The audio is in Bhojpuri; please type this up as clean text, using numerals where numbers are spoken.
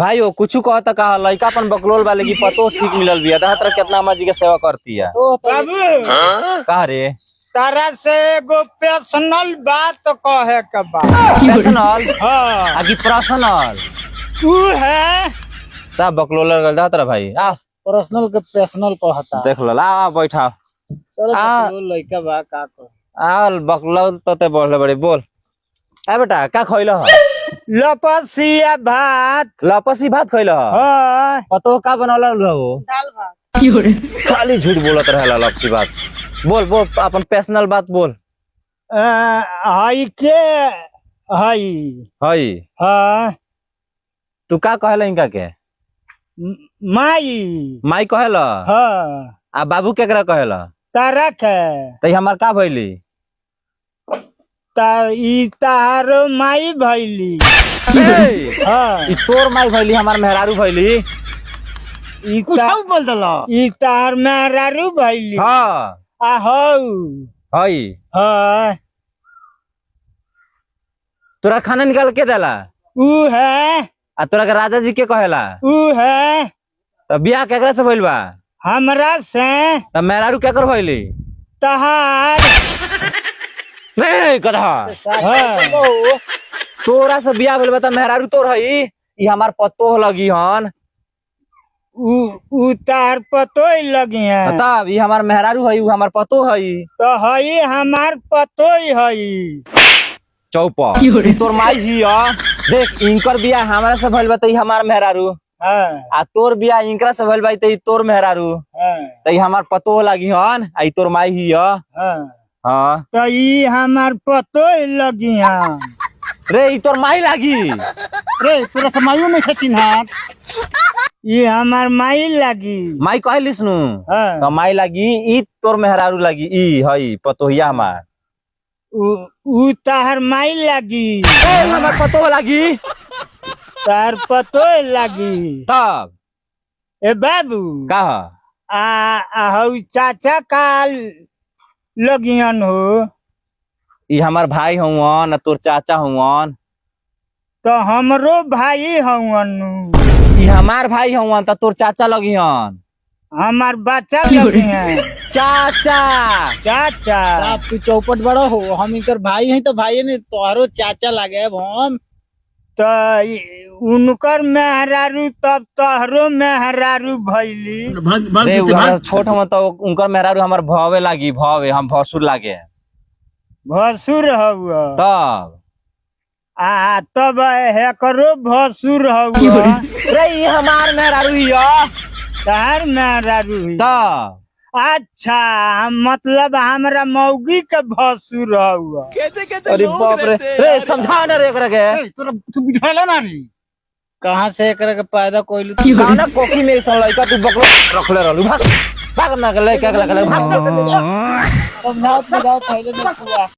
भाई वो कुछ कहता कहा लड़का अपन बकलोल वाले की पतो ठीक मिलल बिया तरह कितना अम्मा जी के सेवा करती है बाबू कहा रे तारा से एगो पर्सनल बात कहे के बा। पर्सनल हाँ आगे पर्सनल तू है सब बकलोल गल तेरा भाई आ पर्सनल के पर्सनल कहता। देख लो आ बैठा चलो आ। लड़का बा का कह आ बकलोल तो ते बढ़ले बड़े बोल आ बेटा का खइलो ह लपसिया भात। लपसी भात खइलो ह हाँ पतो का बनौला हो दाल भात। खाली झूठ बोलत रहेला लपसी बात बोल बोल अपन पर्सनल बात बोल हई के हई हई हाँ तू का कहेला इनका के माई माई कहेला हाँ आ बाबू केकरा कहेला तारा के तई हमार का भइली ई तारो माई भैली। ए, हाँ ई तोर माई भइली हमार मेहरारू भइली ई बोल दलो ई तार मेहरारू भैली। हाँ आ हौ हई हाँ तोरा खाना निकाल के देला ऊ है आ तोरा के राजा जी के कहेला ऊ है तो बियाह केकरा से भइल बा हमरा से त मेहरारू केकर भइली तहार ए गधा हाँ तोरा से बियाह भइल बा त मेहरारू तोर हई ई हमार पतो लगी हन ऊ तार पतो ही लगी है तब ई हमार मेहरारू हई उ हमार पतो हई तो हई हमार पतो ही हई चौपा ई तोर माई ही देख इनकर बियाह हमरा से भइल बा त ई हमार मेहरारू हाँ आ तोर बियाह इनकरा से भइल बा त ई तोर मेहरारू हाँ त ई हमार पतो लगी हन आ ई तोर माई ही हाँ हां तो ई हमार पतो ही लगी है रे ई तोर माई लागी रे तोरा समायो में खचिन हाथ ई हमार माई लगी माई कहलिस नु हाँ त माई लागी ई तोर मेहरारू लागी ई हई पतोहिया हमार ऊ तार माई लगी ए हमार पतो लागी तार पतो ही लगी तब ए बाबू का हौ चाचा काल लगियन हो ई हमार भाई हवन तोर चाचा हवन तो हमरो भाई हवन ई हमार भाई हवन त तोर चाचा लगी हन हमार बच्चा लगी हैं चाचा चाचा आप तू चौपट बड़ा हो हम इनकर भाई हैं तो भाई ने तोहरो चाचा लगे हम तो उनकर मेहरारू तब तोहरो मेहरारू भैली रे उ हमार छोट हवन त उनकर मेहरारू हमार भवे लागी भवे हम भसुर लागे भसुर हौ तब तब हेकरो भसुर हौ रे ई हमार मेहरारू ही तार मेहरारू ही तब अच्छा मतलब हमरा मौगी के भसुर हौ अरे बाप रे रे समझा ना रे एकरा के तू बिठाला ना रे कहाँ से एकरा के पैदा कोइलू गाना कोकी में सन लइका तू बकलो रखले रहलू भाग भाग ना के लइका के भाग समझाओ थैले में